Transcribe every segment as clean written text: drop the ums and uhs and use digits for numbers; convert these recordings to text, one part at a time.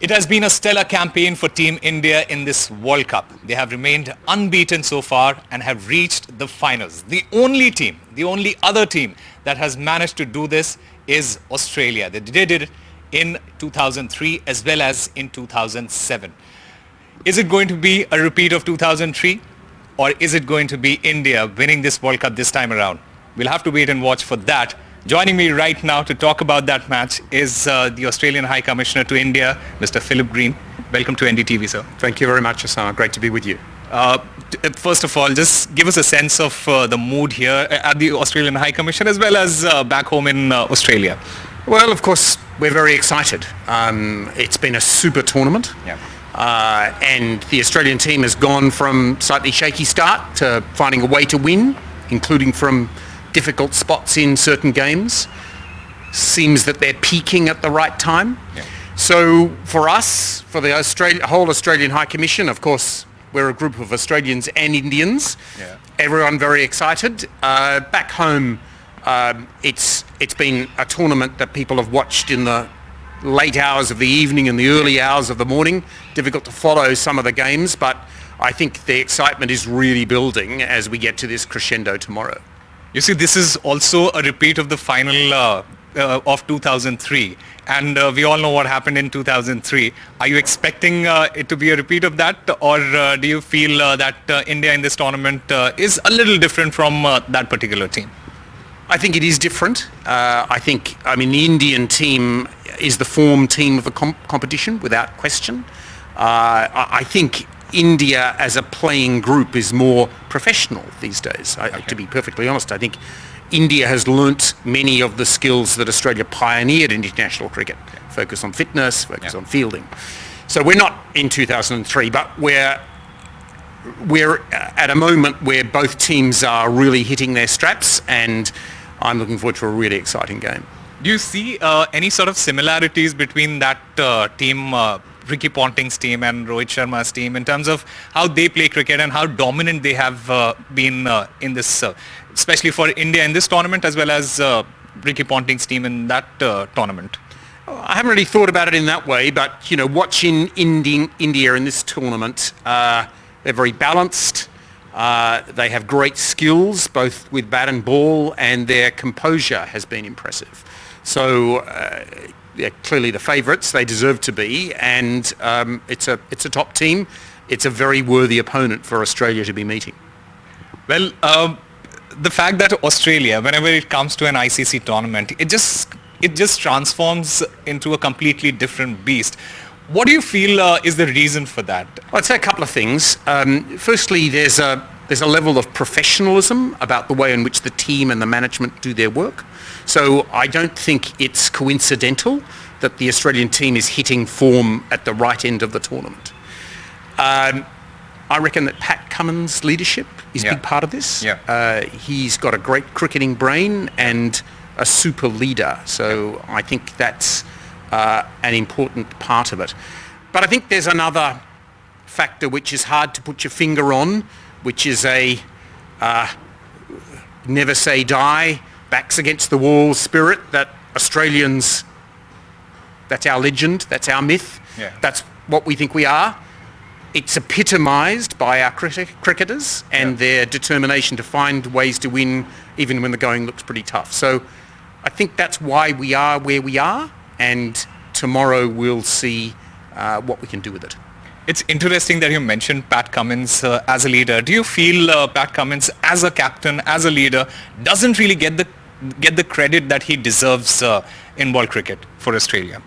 It has been a stellar campaign for Team India in this World Cup. They have remained unbeaten so far and have reached the finals. The only other team that has managed to do this is Australia. They did it in 2003 as well as in 2007. Is it going to be a repeat of 2003 or is it going to be India winning this World Cup this time around? We'll have to wait and watch for that. Joining me right now to talk about that match is the Australian High Commissioner to India, Mr. Philip Green. Welcome to NDTV, sir. Thank you very much, Osama. Great to be with you. First of all, just give us a sense of the mood here at the Australian High Commission as well as back home in Australia. Well, of course, we're very excited. It's been a super tournament. Yeah. And the Australian team has gone from slightly shaky start to finding a way to win, including from difficult spots in certain games. Seems that they're peaking at the right time. Yeah. So for us, for the whole Australian High Commission, of course, we're a group of Australians and Indians. Yeah. Everyone very excited. Back home, it's been a tournament that people have watched in the late hours of the evening and the early hours of the morning. Difficult to follow some of the games, but I think the excitement is really building as we get to this crescendo tomorrow. You see, this is also a repeat of the final of 2003. And we all know what happened in 2003. Are you expecting it to be a repeat of that? Or do you feel that India in this tournament is a little different from that particular team? I think it is different. The Indian team is the form team of the competition, without question. I think India as a playing group is more professional these days. To be perfectly honest, I think India has learnt many of the skills that Australia pioneered in international cricket. Focus on fitness, focus on fielding. So we're not in 2003, but we're at a moment where both teams are really hitting their straps, and I'm looking forward to a really exciting game. Do you see any sort of similarities between that team, Ricky Ponting's team and Rohit Sharma's team, in terms of how they play cricket and how dominant they have been in this, especially for India in this tournament, as well as Ricky Ponting's team in that tournament? I haven't really thought about it in that way, but watching India in this tournament, they're very balanced. They have great skills, both with bat and ball, and their composure has been impressive. So they're clearly the favourites. They deserve to be, and it's a top team. It's a very worthy opponent for Australia to be meeting. Well, the fact that Australia, whenever it comes to an ICC tournament, it just transforms into a completely different beast. What do you feel is the reason for that? I'd say a couple of things. Firstly, there's a level of professionalism about the way in which the team and the management do their work. So I don't think it's coincidental that the Australian team is hitting form at the right end of the tournament. I reckon that Pat Cummins' leadership is a big part of this. Yeah. He's got a great cricketing brain and a super leader. So I think that's an important part of it. But I think there's another factor which is hard to put your finger on, which is a never say die, backs against the wall spirit that Australians, that's our legend, that's our myth, that's what we think we are. It's epitomised by our cricketers and their determination to find ways to win even when the going looks pretty tough. So I think that's why we are where we are, and tomorrow we'll see what we can do with it. It's interesting that you mentioned Pat Cummins as a leader. Do you feel Pat Cummins as a captain, as a leader, doesn't really get the credit that he deserves in world cricket for Australia?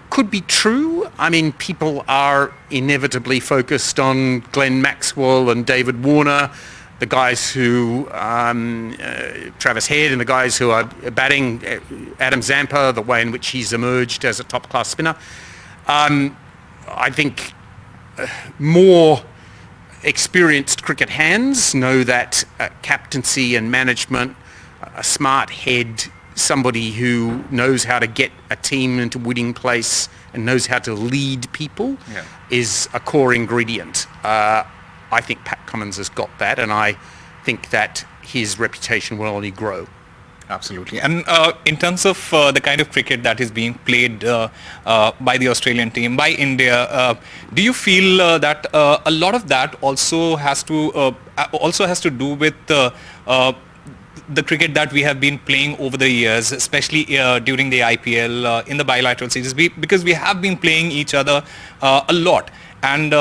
Could be true. I mean, people are inevitably focused on Glenn Maxwell and David Warner, the guys who, Travis Head and the guys who are batting, Adam Zampa, the way in which he's emerged as a top-class spinner. I think more experienced cricket hands know that captaincy and management, a smart head, somebody who knows how to get a team into winning place and knows how to lead people is a core ingredient. I think Pat Cummins has got that, and I think that his reputation will only grow. Absolutely. And in terms of the kind of cricket that is being played by the Australian team, by India, do you feel that a lot of that also has to do with the cricket that we have been playing over the years, especially during the IPL, in the bilateral series, because we have been playing each other a lot, and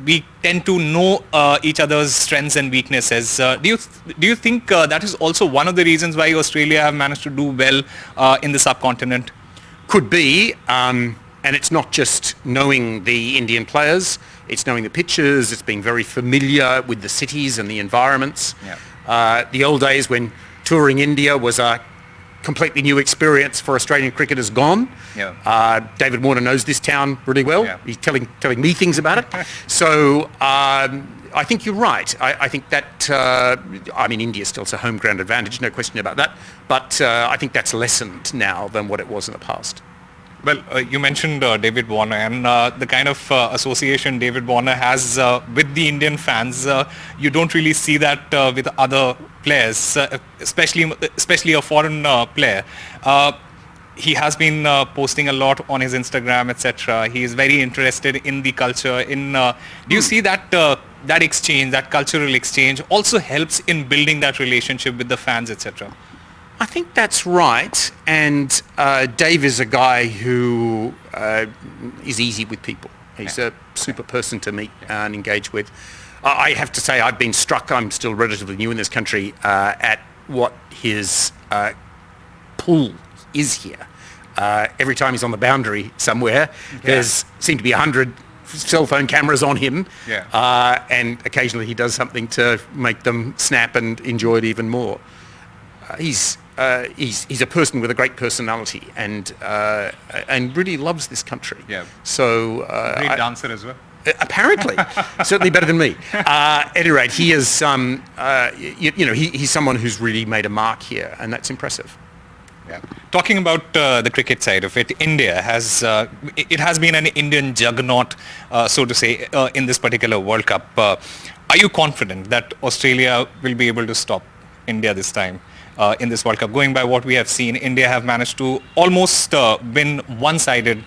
we tend to know each other's strengths and weaknesses. Do you think that is also one of the reasons why Australia have managed to do well in the subcontinent? Could be, and it's not just knowing the Indian players, it's knowing the pitches, it's being very familiar with the cities and the environments. Yeah. The old days when touring India was a completely new experience for Australian cricketers gone. Yeah. David Warner knows this town really well. Yeah. He's telling me things about it. So I think you're right. I think that, India still has a home ground advantage, no question about that. But I think that's lessened now than what it was in the past. Well, you mentioned David Warner and the kind of association David Warner has with the Indian fans. You don't really see that with other players, especially a foreign player. He has been posting a lot on his Instagram, etc. He is very interested in the culture. Do you see that that exchange, that cultural exchange, also helps in building that relationship with the fans, etc.? I think that's right, and Dave is a guy who is easy with people. He's a super person to meet and engage with. I have to say I've been struck, I'm still relatively new in this country, at what his pull is here. Every time he's on the boundary somewhere, there's seem to be 100 cell phone cameras on him, and occasionally he does something to make them snap and enjoy it even more. He's a person with a great personality and really loves this country. Yeah. So great dancer as well. Apparently, certainly better than me. At any rate, he is he's someone who's really made a mark here, and that's impressive. Yeah. Talking about the cricket side of it, India has been an Indian juggernaut, so to say, in this particular World Cup. Are you confident that Australia will be able to stop India this time? In this World Cup, going by what we have seen, India have managed to almost win one-sided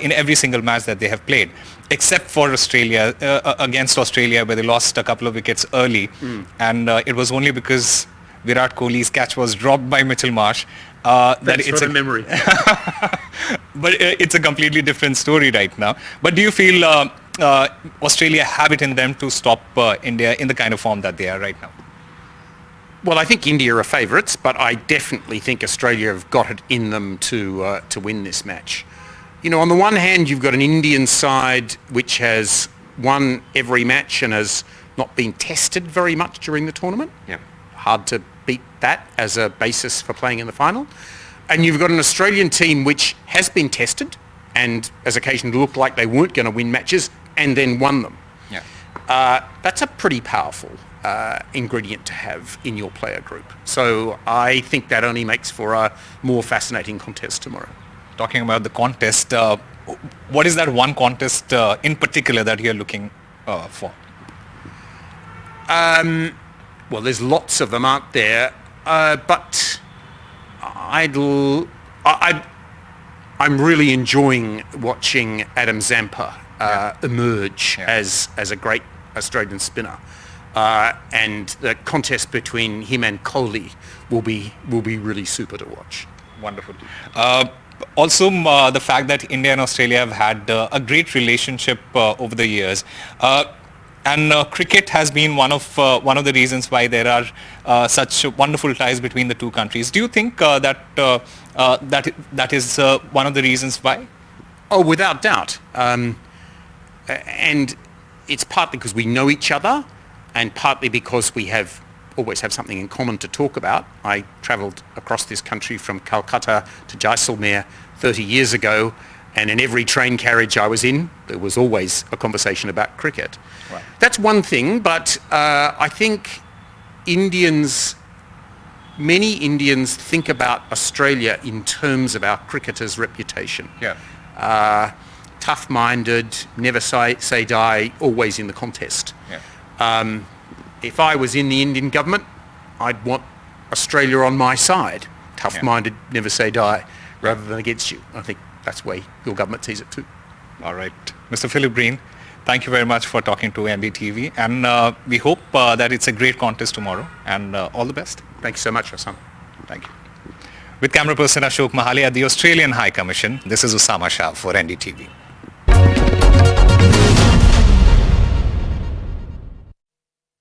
in every single match that they have played, except for Australia, against Australia, where they lost a couple of wickets early. And it was only because Virat Kohli's catch was dropped by Mitchell Marsh. That it's a memory. But it's a completely different story right now. But do you feel Australia have it in them to stop India in the kind of form that they are right now? Well, I think India are favourites, but I definitely think Australia have got it in them to win this match. You know, on the one hand, you've got an Indian side which has won every match and has not been tested very much during the tournament. Yeah. Hard to beat that as a basis for playing in the final. And you've got an Australian team which has been tested and has occasionally looked like they weren't going to win matches and then won them. Yeah. That's a pretty powerful ingredient to have in your player group. So I think that only makes for a more fascinating contest tomorrow. Talking about the contest, what is that one contest in particular that you're looking for? Well, there's lots of them, aren't there? But I'm really enjoying watching Adam Zampa emerge as a great Australian spinner. And the contest between him and Kohli will be really super to watch. Wonderful. Also, the fact that India and Australia have had a great relationship over the years, and cricket has been one of the reasons why there are such wonderful ties between the two countries. Do you think that is one of the reasons why? Oh, without doubt. And it's partly because we know each other, and partly because we always have something in common to talk about. I travelled across this country from Calcutta to Jaisalmer 30 years ago, and in every train carriage I was in, there was always a conversation about cricket. Right. That's one thing, but I think many Indians think about Australia in terms of our cricketers' reputation. Yeah. Tough-minded, never say die, always in the contest. Yeah. If I was in the Indian government, I'd want Australia on my side tough-minded, never say die, rather than against you. I think that's the way your government sees it too. All right. Mr. Philip Breen, thank you very much for talking to NDTV, and we hope that it's a great contest tomorrow, and all the best. Thank you so much, Osama. Thank you. With camera person Ashok Mahale at the Australian High Commission, this is Osama Shaab for NDTV.